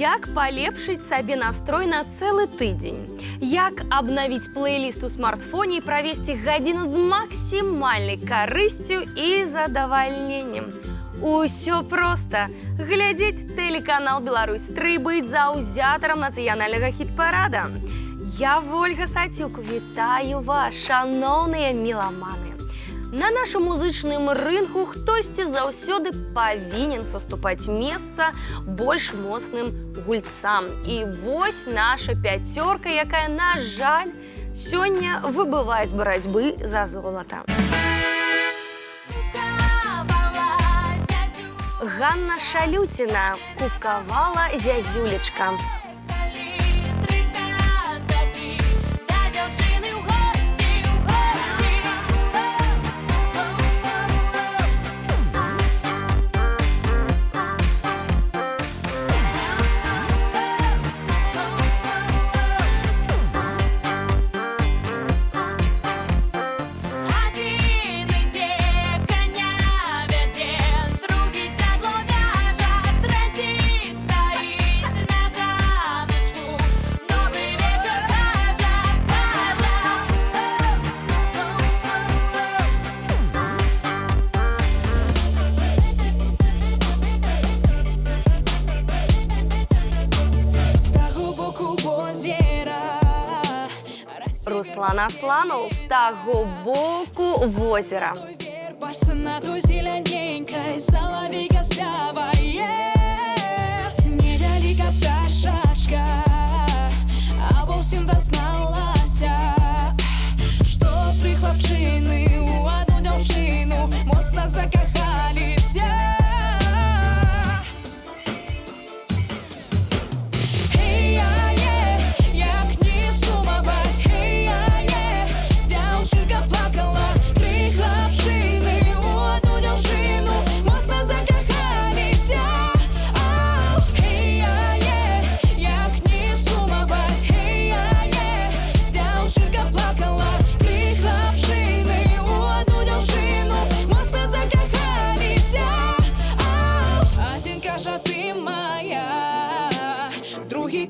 Як палепшыць сабе настрой на цэлы тыдзень? Як абнавіць плейліст у смартфоне і правесці гадзіну з максімальнай карысцю і задавальненнем? Усё проста. Глядзець тэлеканал «Беларусь-3», быць заўзятарам нацыянальнага хіт-парада. Я Ольга Сацюк, вітаю вас, шаноўныя меламаны. На нашым музычным рынку хтосьці заўсёды павінен саступаць месца больш моцным гульцам. І вось наша пяцёрка, якая, на жаль, сёння выбывае з барацьбы за золата. Ганна Шалюціна, «Кукавала зязюлечка». Руслан Асланов, «З таго боку возера». На той зелененькой соловейка спявае, невяліка пташачка, а восім дазналася, што тры хлапчыны у адну дзяўчыну моцна закахаліся.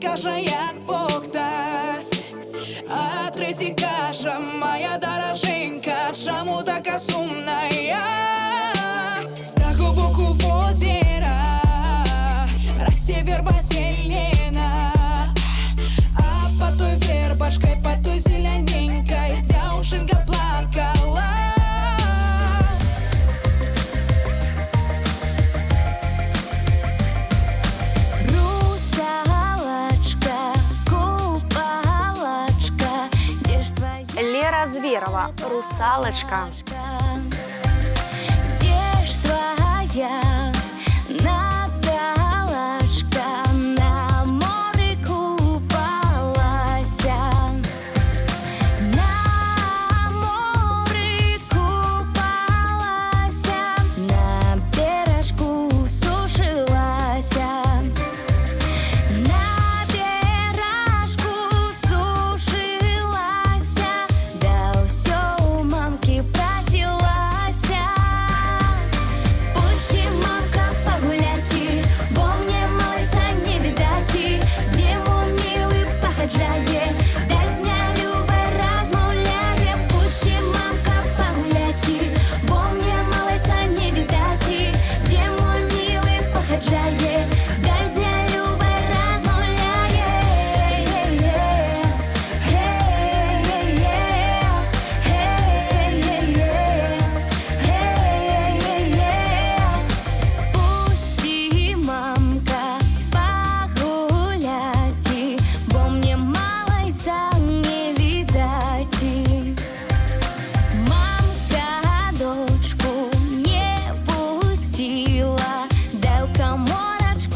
Кажа, як Бог дасть, а третій каже, моя дороженька, чому така сумная? З того боку озера расте верба зелена, а под той вербашкой, под той зелененькой дзяўчынка плакала. Лера Зверова, «Русалочка». Где ж твоя Наталочка, на море купалася, на море купалася, на бережку сушилася. Мамка дочку не пустила, дай-ка морочка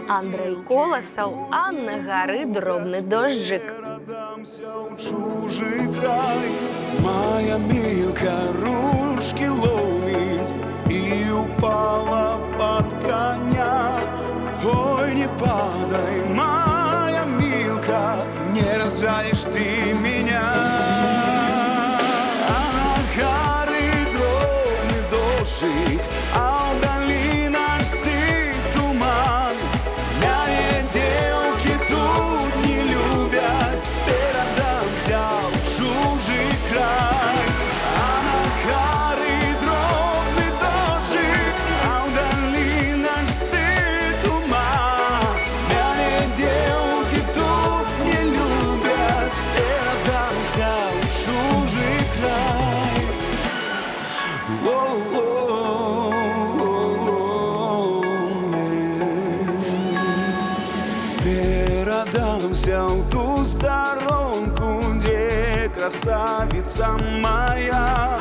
Андрей Колосов, а на гары дробный дождик. Передамся у чужий край, моя милка ручки ломить и упала под коня. Ой, не падай, моя милка, не разжалишь ты меня. А на горы дробный дождик, а вдали наш туман. Мяне девки тут не любят, передамся в чужий край. А на горы дробный дождик, а вдали наш туман. Мяне девки тут не любят, передамся в чужий край. Передамся в ту сторонку, где красавица моя.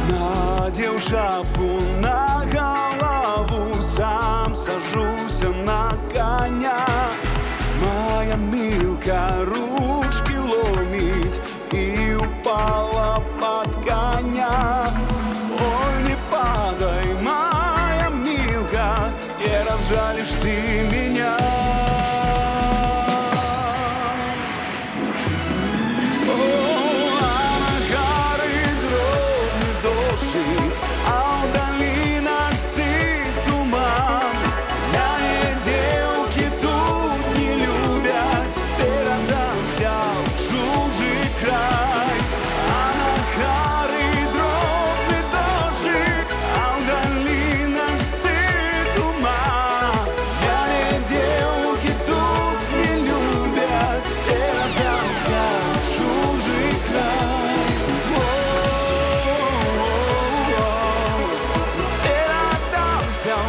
Надев шапку на голову, сам сажусь на коня. Моя милка ручки ломить и упала под коня. Ой, не падай, моя милка, не разжалишь ты меня.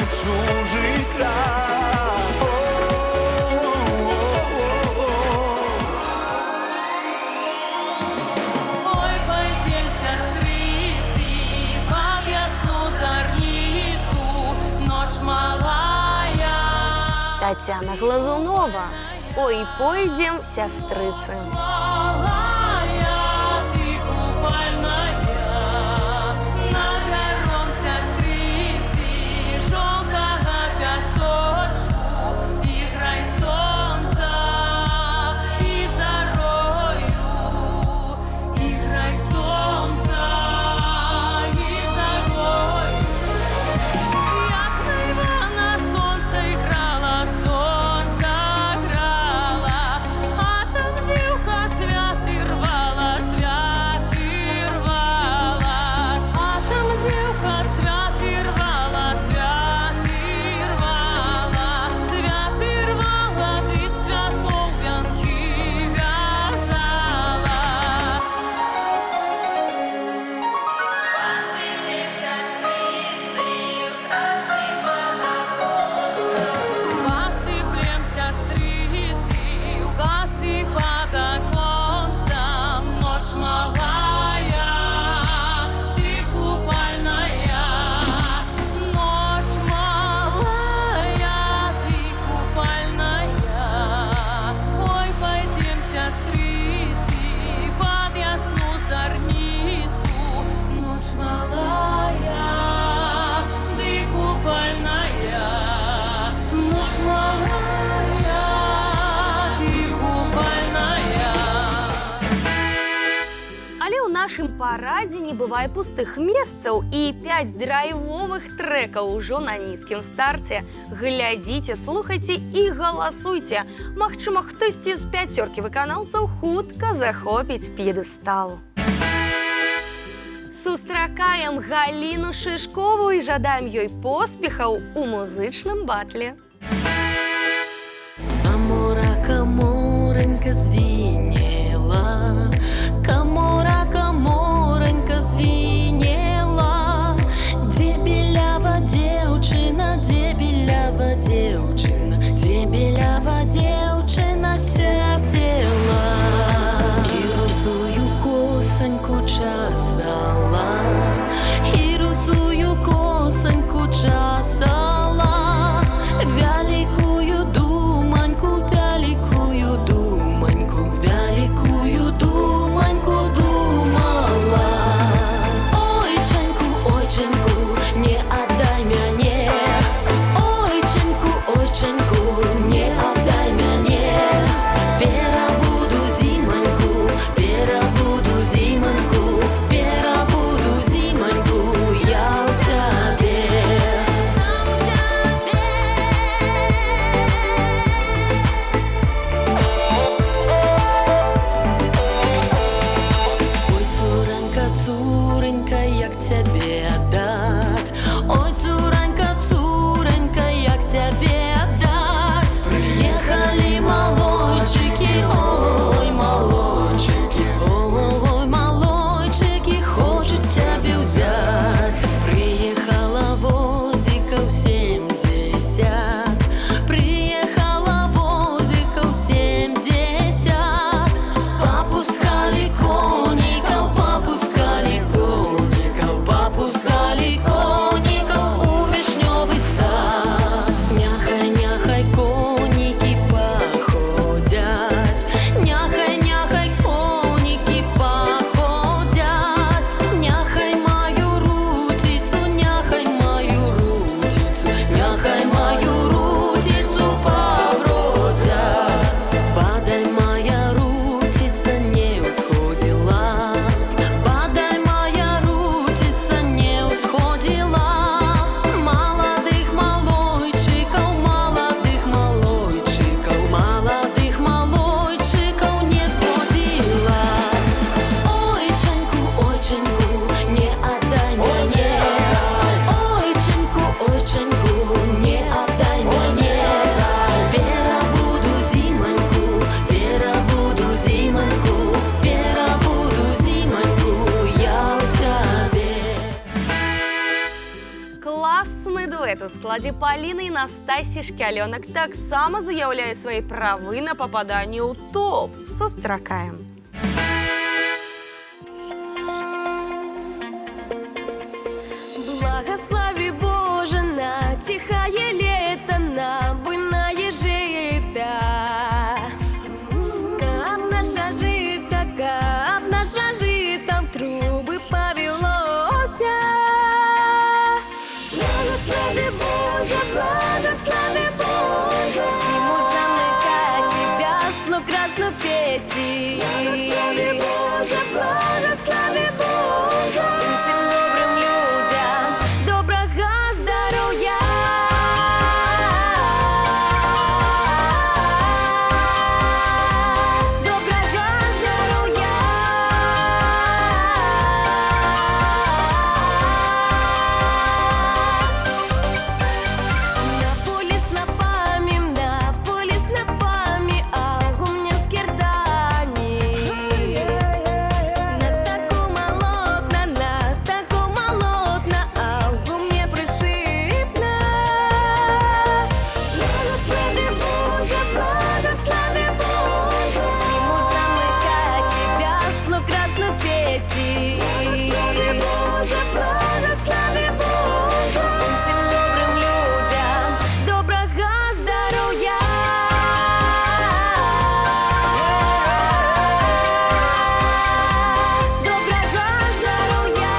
Чужий край. Ой, пойдем, сестрицы, под ясну зорницу, ночь малая. Татьяна Глазунова. Ой, пойдем, сестрыцы. Малая, ты купальная, на гором сестрицы, желтого песочку, играй солнца и зарою, играй солнца и зарою. Як на сонце грала, сонце грала, а там дівка цвяти рвала, цвяти рвала, а там дівка цвяти рвала, цвяти рвала, цвяти рвала, ти з цвятов вянки в'язала. Посыплем сестрицы, угаси под оконцем, ночь малая, ты купальная, ночь малая, ты купальная. Ой, пойдем, сестрицы, под ясну зорницу, ночь малая, ты купальная, ночь малая, ты купальная. Але ў нашым парадзе не бывае пустых месцаў, і 5 драйвовых трэкаў ужо на нізкім старце. Глядзіце, слухайце і галасуйце. Магчыма, хтосьці з 5 выканаўцаў хутка захопіць п'едэстал. Сустракаем Галіну Шишкову і жадаем ёй поспехаў у музычным батле. Камора, каморенька звенела, камора, каморенька звенела, де білява дзеўчына, де білява дзеўчына, де білява дзеўчына сярдзела. І русую косаньку часала, і русую косаньку часала, вялікую душу складзе Паліны і Настасі Шкялёнак таксама заяўляюць свае правы на пападанне ў топ. Сустракаем. Благослови Боже на тихое лето, на буйное жито. Кап наша жито в трубы повелося. Благослови Боже, благослови Боже, зиму замыкать и весну красную петь. Благослови Боже, благослови Боже, всем добрым людям доброго здоровья. Доброго здоровья. На поле снопами, а у меня скирдани. На таку молотна, а у меня присыпна. Благослови Боже, благослови Боже, зиму замыкать и весну красную петь. Благослови Боже, благослови Боже, всем добрым людям доброго здоровья. Доброго здоровья.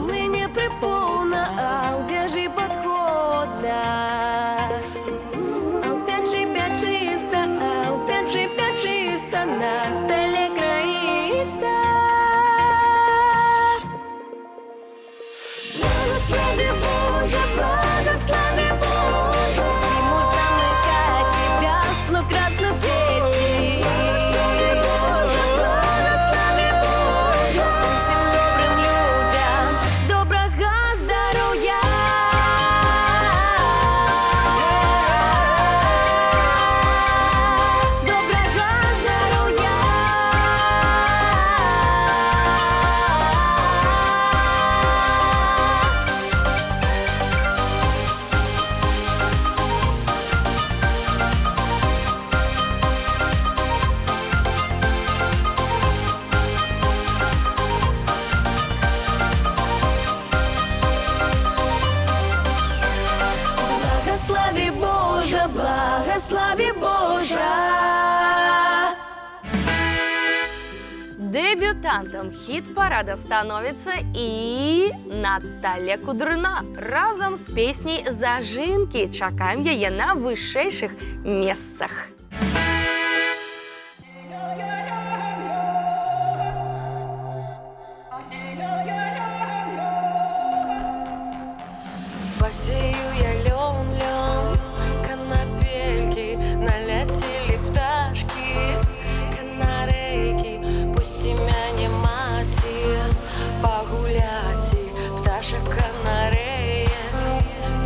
Мені приповна, а где же подходна? Опять же чисто, на столе краиста. Благослови Боже, благослови Боже, зиму замыкать и весну красную петь. Благослови Боже, благослови Боже, всем добрым людям доброго здоровья. Доброго здоровья. Благослови Боже, благослови Боже. Дебютантом хит-парада становится и Наталья Кудрына. Разом с песней «Зажинки» чакаем яе на вышэйшых месцах. Посею я лен, конопельки, налетели пташки, канарейки, пусти меня, мати, погуляти, пташек канареек,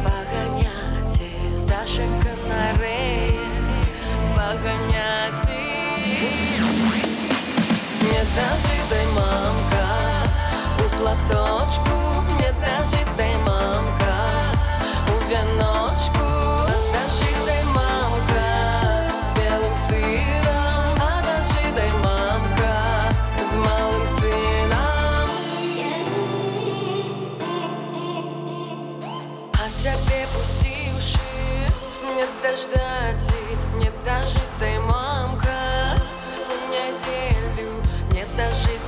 погоняти, пташек канареек, погоняти. Не дожидай, мамка, у платочку, не дожидай, мамка, у веночку, дожидай, мамка, с белым сыром, а дожидай, мамка, с малым сыном. А тебе пусти уши, не дождать, не дожидай, мамка, у неделю, не дожидай.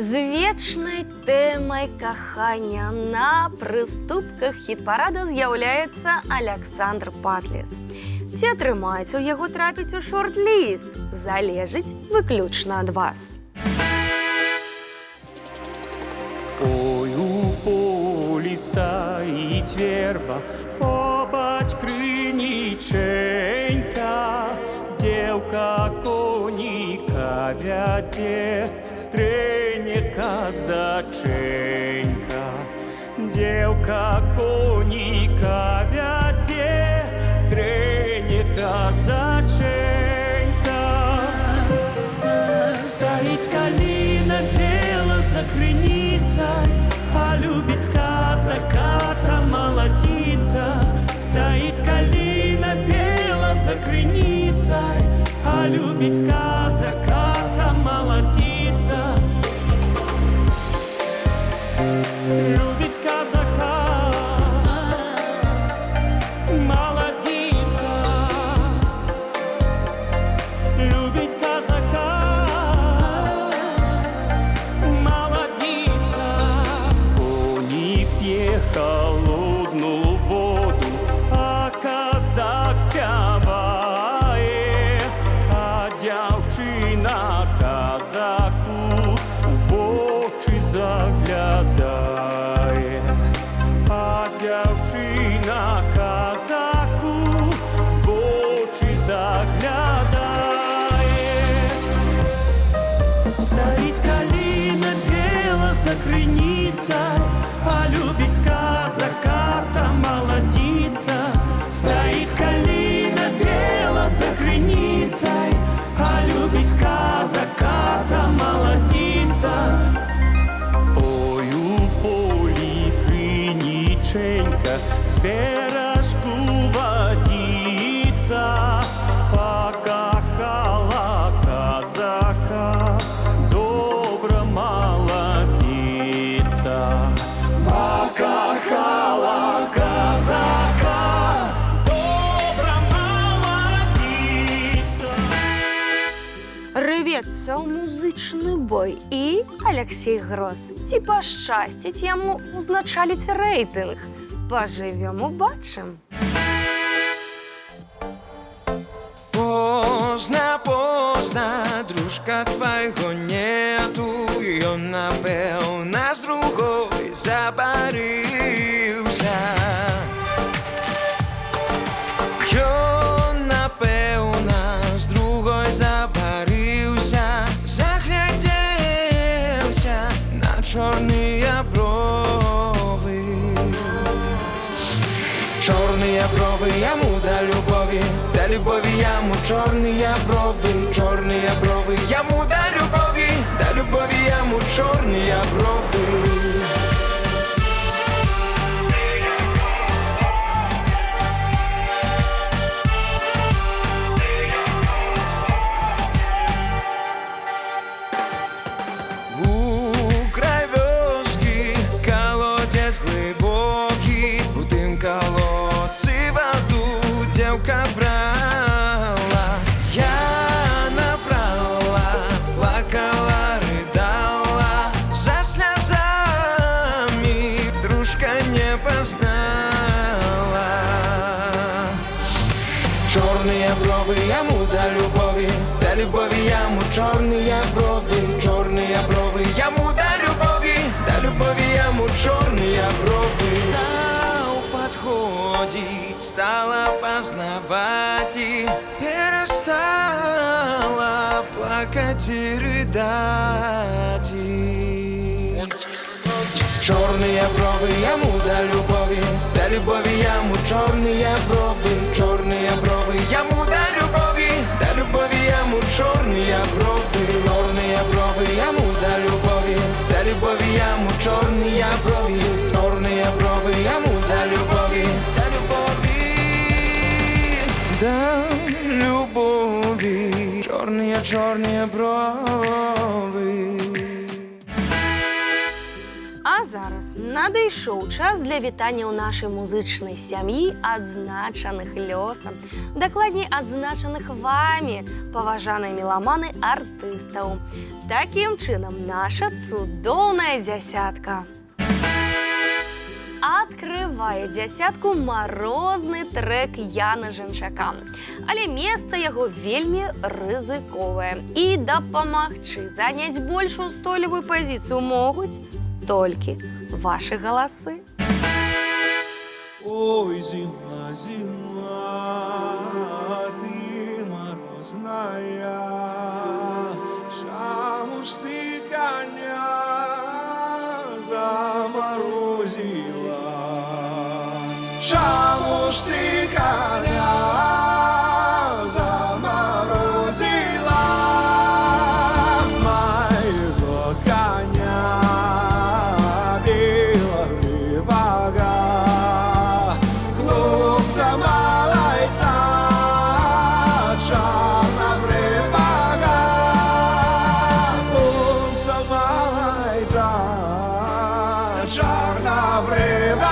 З вечнай тэмай кахання на прыступках хіт-парада з'яўляецца Аляксандр Патлес. Ці атрымаецца ў яго трапіць у шорт-ліст, залежыць выключна ад вас. Ой, у полі стоїть верба, побач криниченька, девка коніка вяде, стрене казаченька. Девка коніка вяде, стрене казаченька. Стоїть калина бела за криницей, а любить казака та молодица. Стоит калина бела за криницей, а любить казака та молодица. Любить казака молодица. Любить казака молодица. Коні п'є холодну воду, а казак співає, а дівчина казаку в очі заглядає, а дівчина казаку в очі заглядає. Стоїть калина бела за криницей, а любить казака та молодица. Стоит калина бела за криницей, а любить казака та молодица. Ой, у полі криниченька, з бережку водиця, покахала казака, добра молодица. Покахала казака, добра молодица. Рвецца ў музычны бой і Алексей Гроз. Ці пашчасціць яму узначаліць рэйтынг? Пажывём, убачым. Поздно, поздно, дружка твайго нету, ён напэўна з другой забарыўся. Ён напэўна з другой забарыўся, заглядзеўся на чорныя бровы. Чорныя бровы яму да любові яму чорныя бровы, чорныя бровы яму да любові яму чорныя бровы. Край вёскі колодец глыбокі, у тым колодцы ваду дзеўка брала. Я набрала, плакала, рыдала, за слязами дружка не познала. Чорныя бровы яму да любові яму чорныя бровы, чорныя бровы яму да любові яму чорныя бровы. Стал подходить, стала познавать и перестала плакать и рыдать. Чорныя бровы яму да любові яму чорныя бровы, чорныя бровы яму да любові яму чорныя бровы, чорныя бровы яму да любові яму чорныя брові, чорныя бровы яму да любові чорныя, чорныя бровы. А А зараз надышоў час для вітанняў нашай музычнай сям'і, адзначаных лёсам. Дакладней, адзначаных вамі, паважаныя меламаны артыстаў. Такім чынам, наша цудоўная дзясятка. Открывае дзясятку марозны трэк Яна Жэмчака. Але месца яго вельмі рызыковае. І дапамагчы заняць больш устойлівую пазіцыю могуць толькі вашы галасы. Ой, зима, зима, ты морозная, чаму ж ты коня заморозила? Чаму ж ты коня заморозила? Моего коня белорыбага, хлопца малайца чорнобривага, хлопца малайца чорнобривага.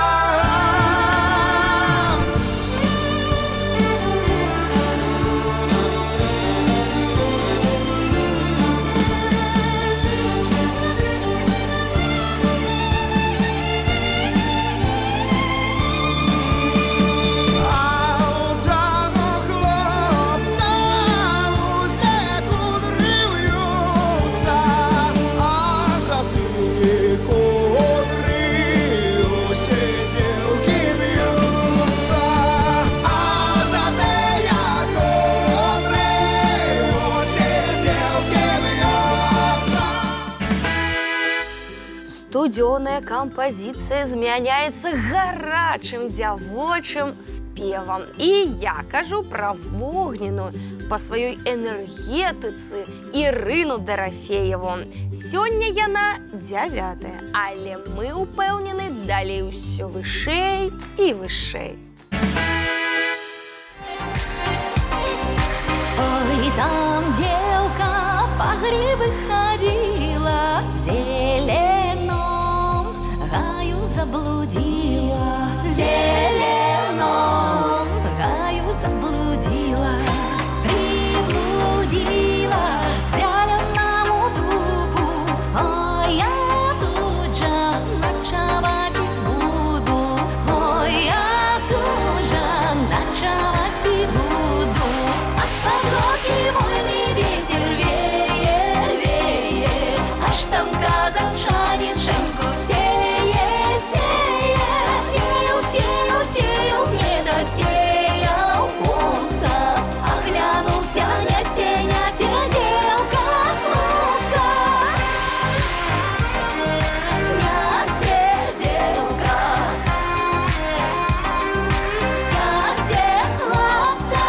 Студёная кампазіцыя змяняецца гарачым дзявочым спевам. І я кажу пра вогненную па сваёй энергетыцы Ірыну Дарафееву. Сёння яна 9-я, але мы ўпэўнены далей усё вышэй і вышэй. Ой, там девка по грибы ходила, в зеленом гаю заблудила, в зеленом гаю заблудила, приблудила к зеленому дубу, а я тут же ночевать и буду, ой, я тут же ночевать и буду. Вольный ветер веет, веет, аж там казахшанин шенку сеет, сеет. Сеял, сеял, сеял, не досеял конца, оглянулся, няся, няся, девка хлопца. Няся, девка, няся хлопца.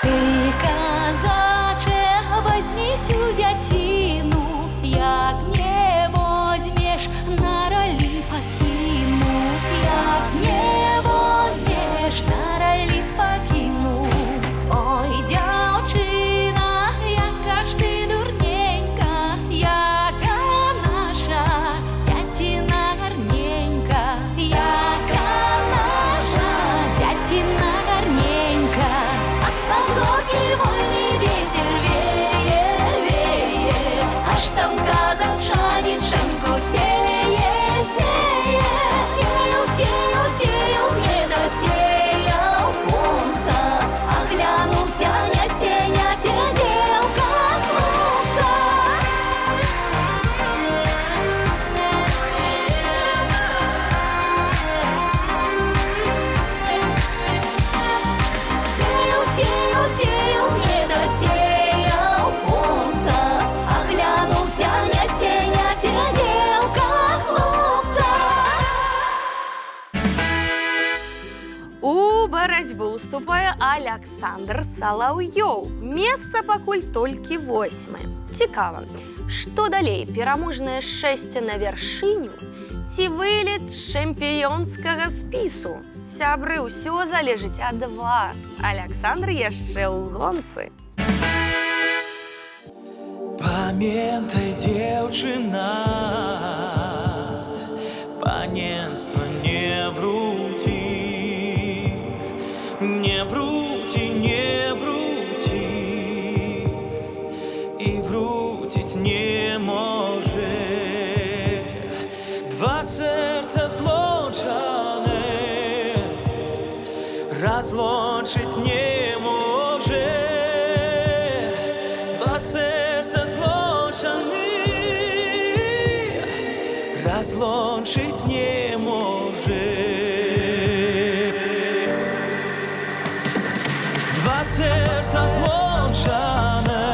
Ты, казаче, возьми сю дятину, як не возьмешь, на роли покину, як не возьмешь, на роли покину. Ой, дівчина, яка ж ти дурненька, яка наша дятина гарненька, яка наша дятина гарненька. А с погодки вольный ветер веет, веет, аж там казахшанин шенку сеет, сеет. Сеял, сеял, сеял, не досеял конца, оглянулся, няся, няся, девка хлопца. Сеял, сеял, сеял, не досеял конца, оглянулся, няся, няся, девка хлопца. У барацьбу ўступае Аляксандр Салаўёў. Месца пакуль толькі 8-е. Цікава, што далей, пераможнае шэсце на вяршыню ці вылет з чэмпіёнскага спісу? Сябры, ўсё залежыць ад вас. Аляксандр яшчэ ў гонцы. Памятай, дзеўчына, дзяўчына, паненства не вруці, не вруці, не вруці, і вруціць не може. Два серця злучане, разлучить не може. Два серця злучане, разлучить не може. Два серця злучане,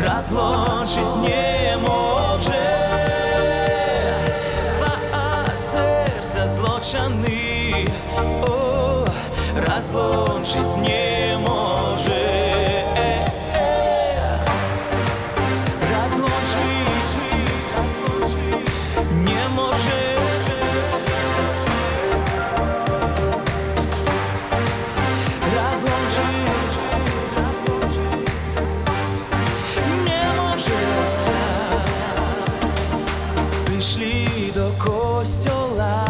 разлучить не може. Два серця злучане, о, разлучить не може. Разлучить не може. Разлучить не може. Прийшли до костьола,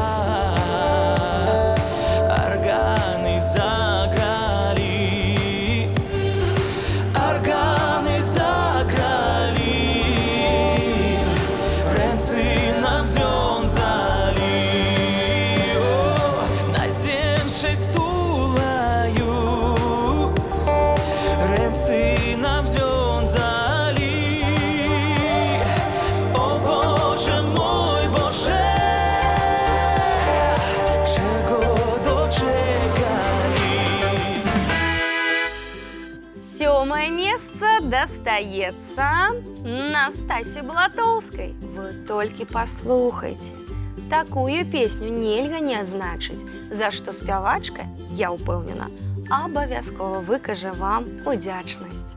органи заграли, органи заграли, рęce нам związali. O, Najświętszej stulaju, ręce nam związali. O Boże mój Boże, czego doczekali. 7 место достается Настасье Блатоўскай. Вы только послухайте. Такую песню нельга не адзначыць, за што спявачка, я ўпэўнена, абавязкова выкажа вам удзячнасць.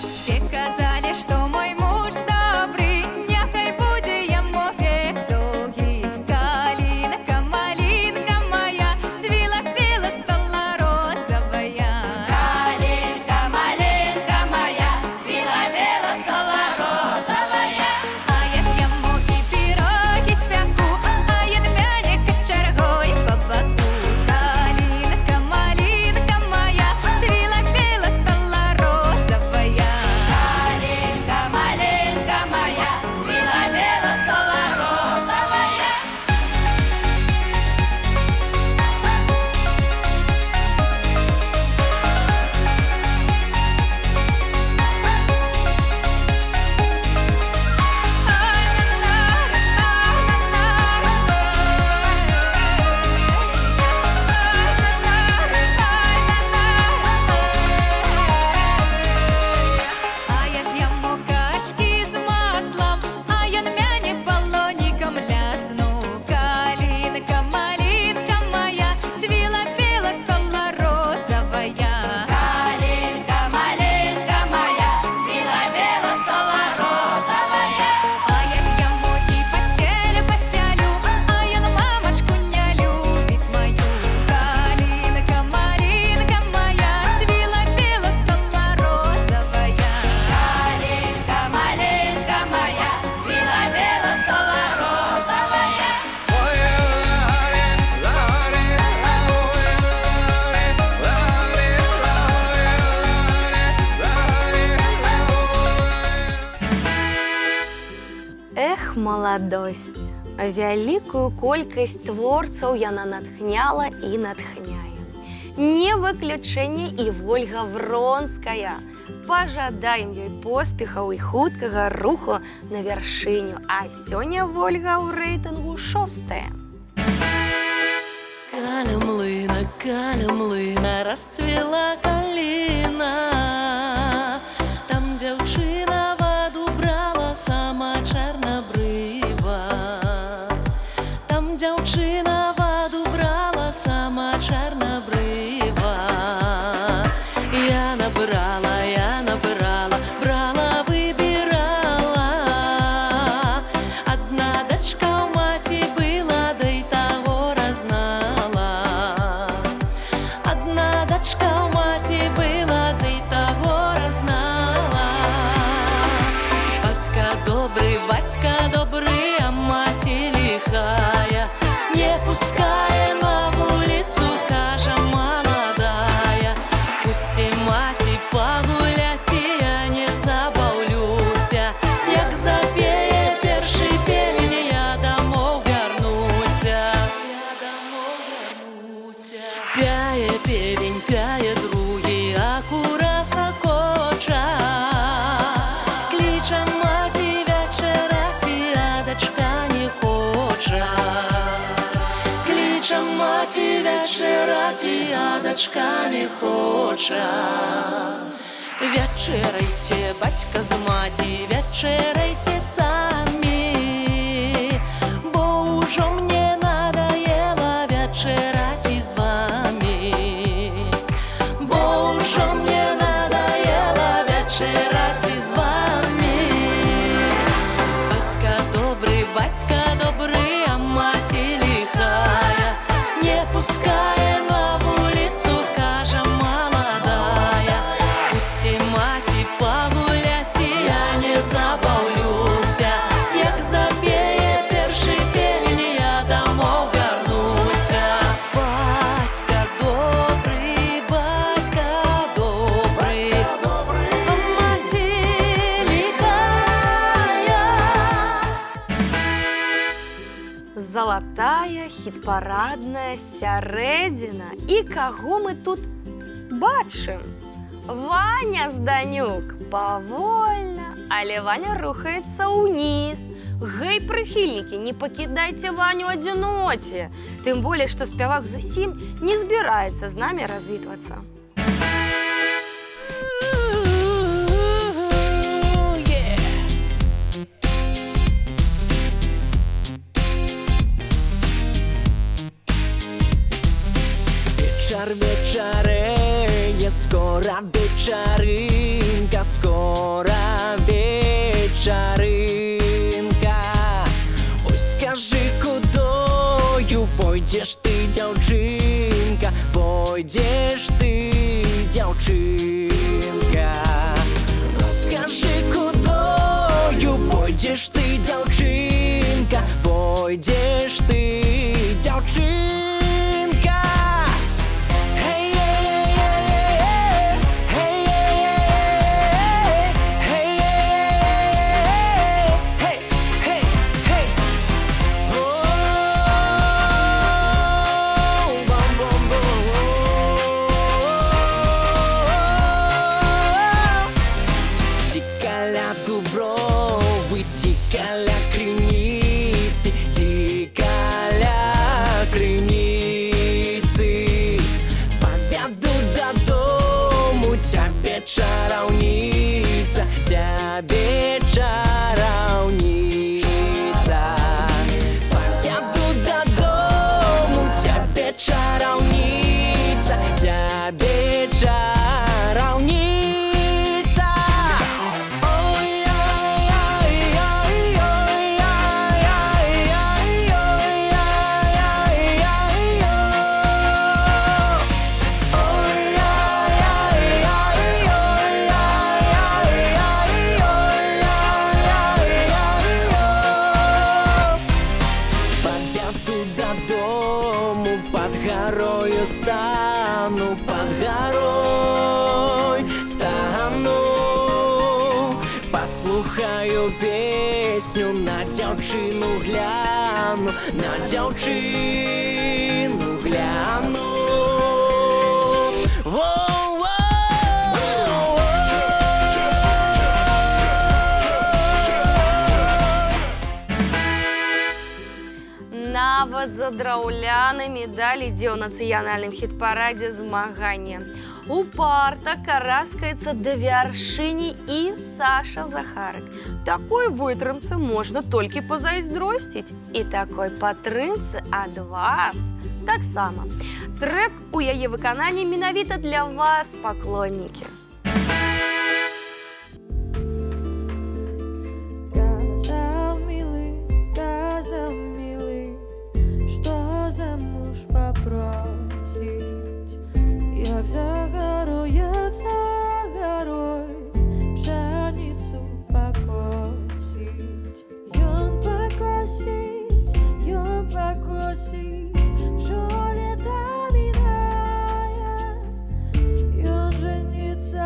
Все казали, что мой муж добрый, няхай буде яму век долгий. Калинка, малинка моя, цвіла-квіла, стала розовая. Калинка, малинка моя, цвіла-біла, стала розовая. А я ж яму і пірогі спяку, а ядмяник з чаргой по боку. Калинка, малинка моя, цвіла-квіла, стала розовая. Калинка, малинка моя, цвіла-біла, стала розовая. А я ж яму кашки з маслом, а ён мяне балонікам ляснув. Калинка, малинка моя, цвіла-біла, стала розовая. Калинка, малинка моя, цвіла-біла, стала розовая. А я ж яму і постель постелю, а ён мамашку не любить мою. Калинка, малинка моя, цвіла-біла, стала розовая. Калинка, малинка моя, цвіла-біла, стала розовая. Эх, маладосць! Вялікую колькасць творцаў яна натхняла і натхняе. Не выключэнне і Вольга Вронская. Пажадаем ёй поспехаў і хуткага руху на вяршыню. А сёння Вольга ў рэйтынгу 6-я. Каля млына, расцвела каліна. Там дзяўчына ваду брала, сама чарнабрыва. Там дзяўчына ваду брала, сама чарнабрыва. Я набрала, брала, выбірала. Адна дачка ў маці была, да й таго разнала. Одна дочка у мати была, ты того певень пяе другі, акура сакоча. Кліча маті вечеряті, а дочка не хоча. Кліча маті вечеряті, а дочка не хоча. Вечерайте, батька з маті, вечерайте самі, бо уже мне надоело вечерать з вами, бо уже мне надоело вечерать з вами. Батька добрый, а маті лихая, не пускає на вулицю, каже молодая. Пусти маті погулять, я не забавлюся, як запіє перший пень, я домой вернуся. Батька добрий, а маті лихая. Золотая хит-парадная сярэдзіна. І каго мы тут бачым? Ваня Зданюк павольна, але Ваня рухаецца ўніз. Гэй, прыхільнікі, не пакідайце Ваню адзіноце. Тым болей, што спявак зусім не збіраецца з намі развітвацца. Вечереє, скоро вечеринка, скоро вечеринка. Ой, скажи, кудою пойдеш ти, дівчинка, пойдеш ти, дівчинка. Скажи, кудою пойдеш ти, дівчинка, пойдеш ти, дівчинка. Тікаля Дуброви, тікаля Криниці, тікаля Криниці. Поведу додому тебе, чарівниця, тебе, чарівниця. Поведу додому тебе, чарівниця, тебе, чарівниця. Додому под горою стану, под горой стану. Послухаю песню, на дівчину гляну, на дівчину гляну. Нават за драўляны медаль ідзе ў нацыянальным хіт-парадзе змагання. Упарта караскаецца да вяршыні і Саша Захарык. Такой вытрымцы можна толькі пазайздросціць. І такой падтрымцы ад вас таксама. Трэк у яе выкананні менавіта для вас, паклоннікі. Як за горой пшеницу покосить. Ён покосить, що літа минає. Ён жениться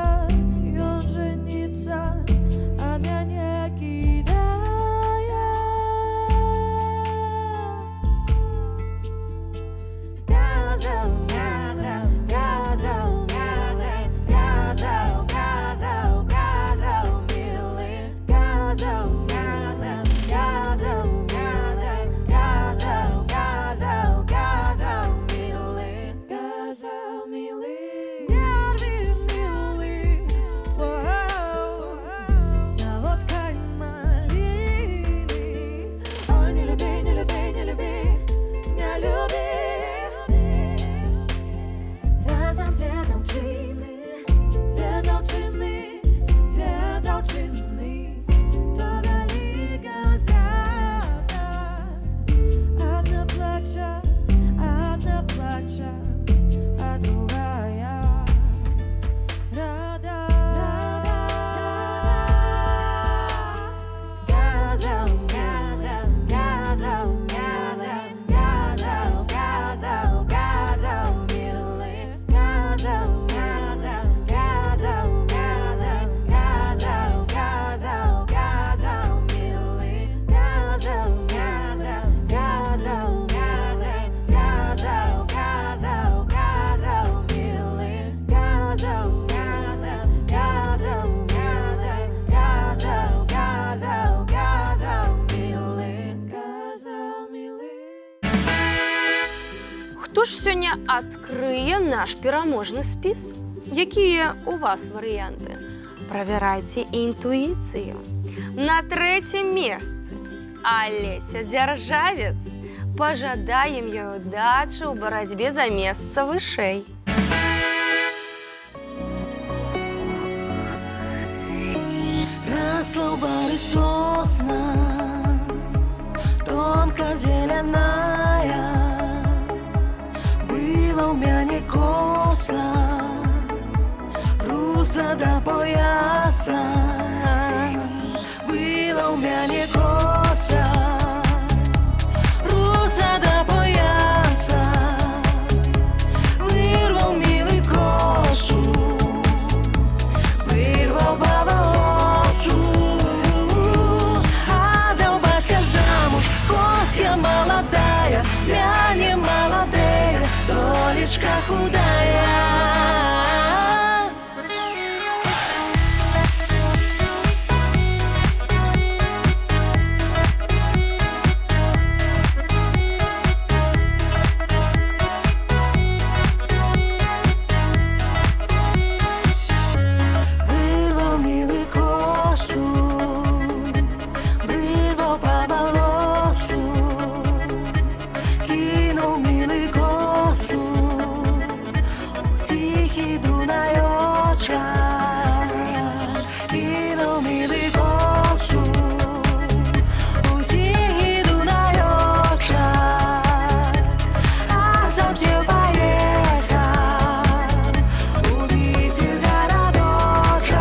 Хто ж сьогодні відкриє наш переможний спис? Які у вас варіанти? Проверяйте интуицию. На третьем месте Олеся Державец. Пожадаем ей удачи в борьбе за место вышей. Росло в баре сосна, тонко зеленая, было у меня коса, руса до пояса, было у меня коса, руса до пояса, вырвал милый косу, вырвал баба. Я молодая, я не молодая, толечка худая. Вырвал милый косу, вырвал по волосу, кинул милый косу, тихий дунаёчек, кинул милый косу, тихий дунаёчек, а сам все поехал, увидел городочек,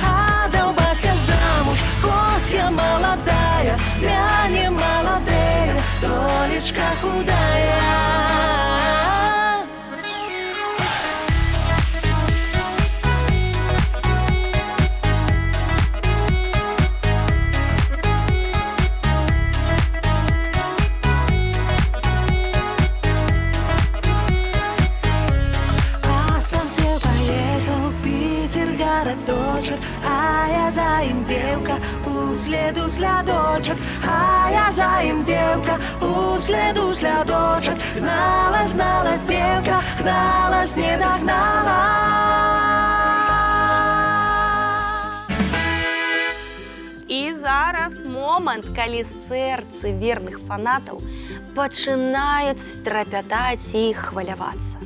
отдал батька замуж, кос я молодая, я не молодая, толечка худая. А сам все поехал в Питер городочек, а я за им девка, по следу слядочек, а я за им девка, по следу слядочек, гналась, гналась девка, гналась, не догнала. І зараз момент, коли серце вірних фанатів починають трепетати і хвилюватися.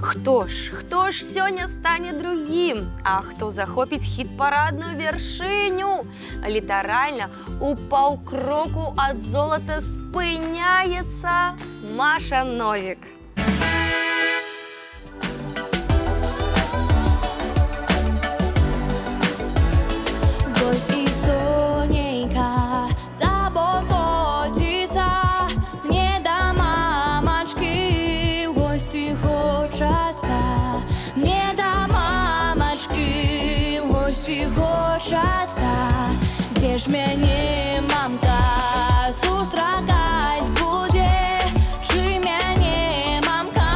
Хто ж сьогодні стане другим? А хто захопить хіт-парадну вершиню? Літерально у півкроку від золота спиняється Маша Новік. Гость и Соненька за борт котится, мне до мамочки в гости хочется, мне до мамочки в гости хочется. Где ж мяне мамка зустракать буде, чи мяне мамка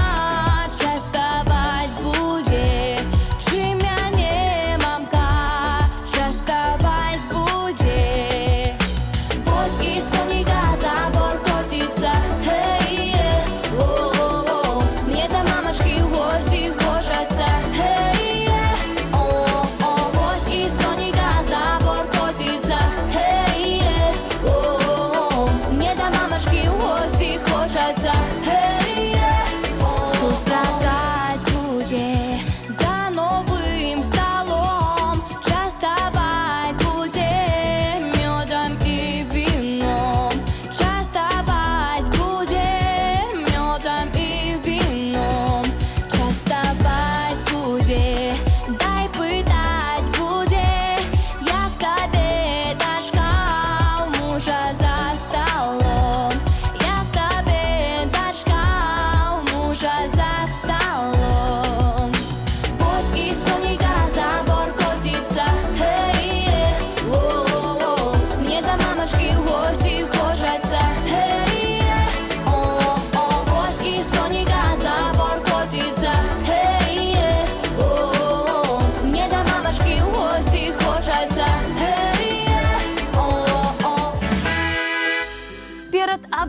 частовать буде, чи мяне мамка частовать буде. Вот и Сонька за борт котится, эй, о-о-о, мне до мамочки в гости хочется, эй, о-о-о, вот и Сонька за борт котится, эй,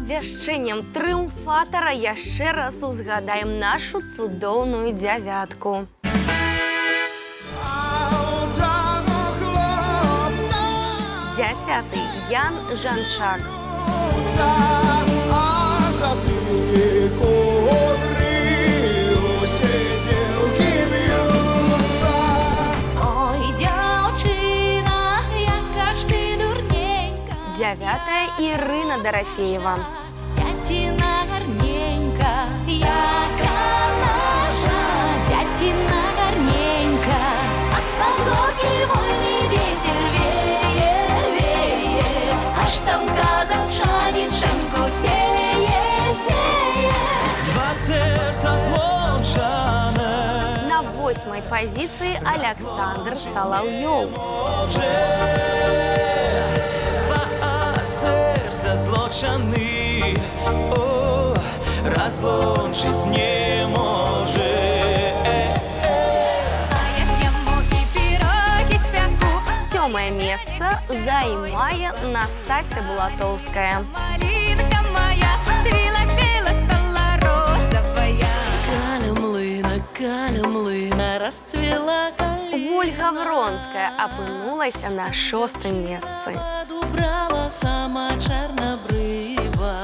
Вяшчэннем трыумфатара яшчэ раз узгадаем нашу цудоўную дзявятку. Дзясяты Ян Жанчак. Ой, дзяўчына, яка ж ты дурненька. Дзявятая Ірына Дарафеева. Дзяціна гарненька, яка наша, дзяціна гарненька. А з пагоркі вольны ветер вее, вее, аж там казачанічанку сее, сее. Два сердца злучаны. На 8-й позиции Александр Соловьев. Два сердца злучаны, о, разлучить не может. А я ж яму і пірогі спяку. 7-е место займае Настасья Булатовская. Малинка моя, цвіла біла, стала розовая. Каля млына, расцвела калина. Ольга Вронская опынулась на 6-м месте. Убрала сама чарнабрыва.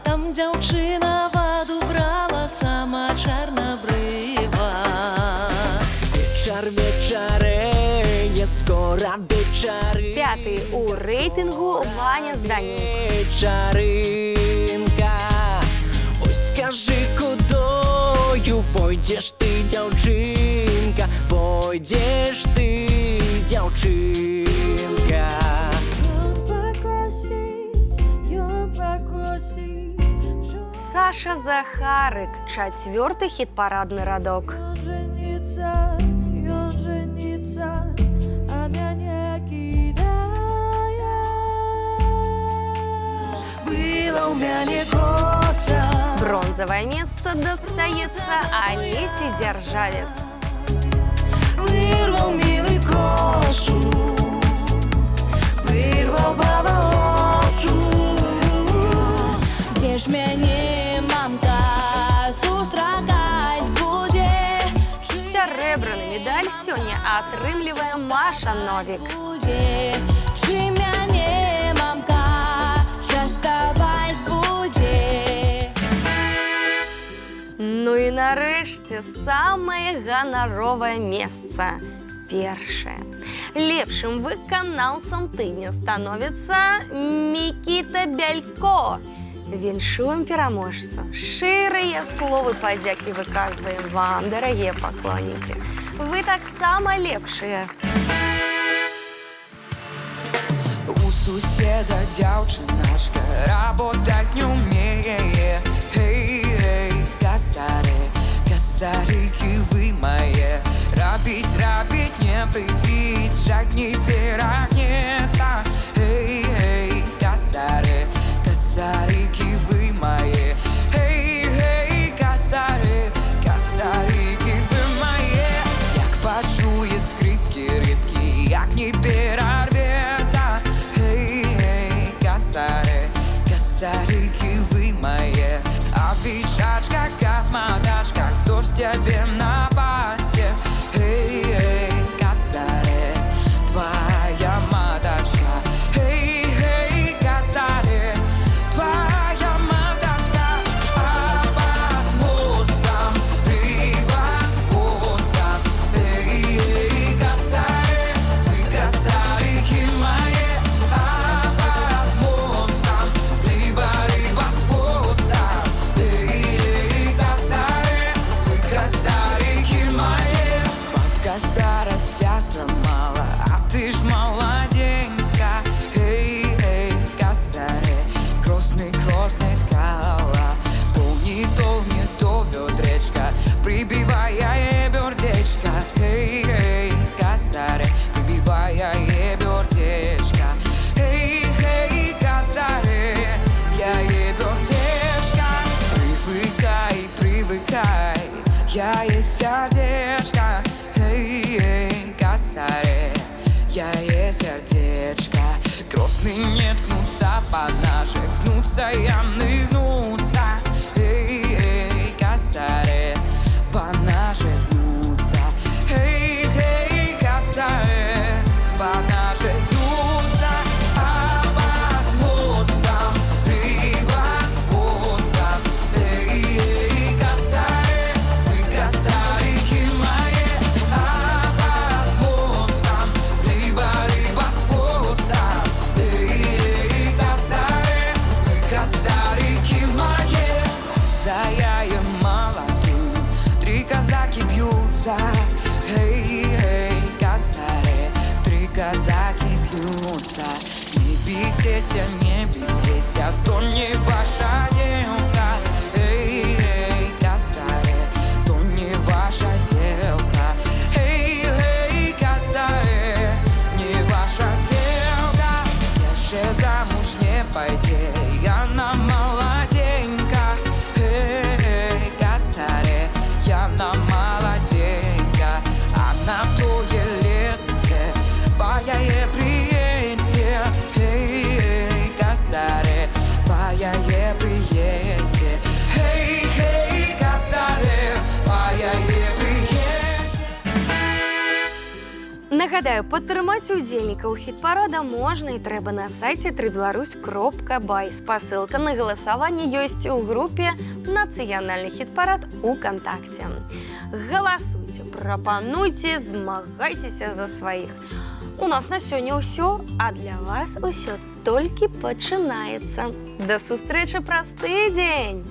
Там дзяўчына ваду брала сама чарнабрыва. Вечер вечереє, скоро вечеры. 5-й у рейтингу Ваня Зданюк. Вечеринка, ой, скажи, кудою пойдешь ты, дзяўчынка, пойдешь ты, дзяўчынка. Саша Захарык, 4-й хит-парадный радок. Ён женіцца, а мяне кідае. Была ў мяне коса. Бронзовое место достается Олесе Державец. Вырваў милый косу, вырваў па волосу. Дзе ж мяне мамка сустракаць будзе? Сярэбраны медаль сёння атрымлівае Маша Новік. Чы мяне мамка частаваць будзе? Ну і нарэшце самае ганаровае месца. Першае. Лепшым выканаўцам тыдня становіцца Мікіта Бялько. Віншуем пераможца. Шчырыя словы падзякі выказваем вам, дарагія паклоннікі. Вы таксама лепшыя. У суседа дзяўчыначка работать не умее. Эй, эй, касары, касарыкі вы мае. Рабіць не прыбіць, жак не перагнецца. Эй, эй, касары, касарыкі вы мае. Эй, эй, касары, касарыкі вы мае. Як пачуе скрипкі рыбкі, як не перарвецца. Эй, эй, касары, касарыкі вы мае. А фічачка, космодачка, хто ж цябе на пасе? Эй, эй, касары, твоя матачка. Эй, эй, касары, твоя матачка. А под мостом рыба с хвостом. Эй, эй, касары, вы касарыкі мае. А под мостом рыба с хвостом. Эй, эй, касары, вы касарыкі мае. Бабка старая, сестра мала, а ты ж молоденька. Эй, эй, касары, кросный ткала. Полни то ведречка, прибивая бердечко. Эй, эй, касары, прибивая бердечко. Эй, эй, касары, я бердечко. Привыкай, я есть сердечко. Эй, эй, касары, я есть сердечко. Кросный не ткнуться а под наших гнутся ямы гнутся. Эй, эй, косаре, по наших гнутся. Эй, эй, косаре, по наших гнутся. А под мостом рыба с хвостом. Эй, эй, косаре, вы косарики мои. А под мостом рыба с хвостом. Эй, эй, косаре, вы косарики мои. Заяем молодую, три казаки бьются. Эй, эй, косаре, три казаки бьются. Не бийтесь, то не ваша девка. Эй, эй, косаре, то не ваша девка. Эй, эй, косаре, не ваша девка. Еще замуж не пойди, я молоденька. Эй, эй, косаре, я молоденька. А на туелетце паяе приедете. Эй, эй, косаре, паяе приедете. Эй, эй, косаре, паяе приедете. Нагадаю, падтрымаць удзельнікаў хіт-парада можна і трэба на сайце www.tribelaruсь.by. Спасылка на галасаванне ёсць у групе «Нацыянальны хіт-парад» УКонтакце. Галасуйце, прапануйце, змагайцеся за сваіх. У нас на сёння ўсё, а для вас усё толькі пачынаецца. Да сустрэчы праз тыдзень!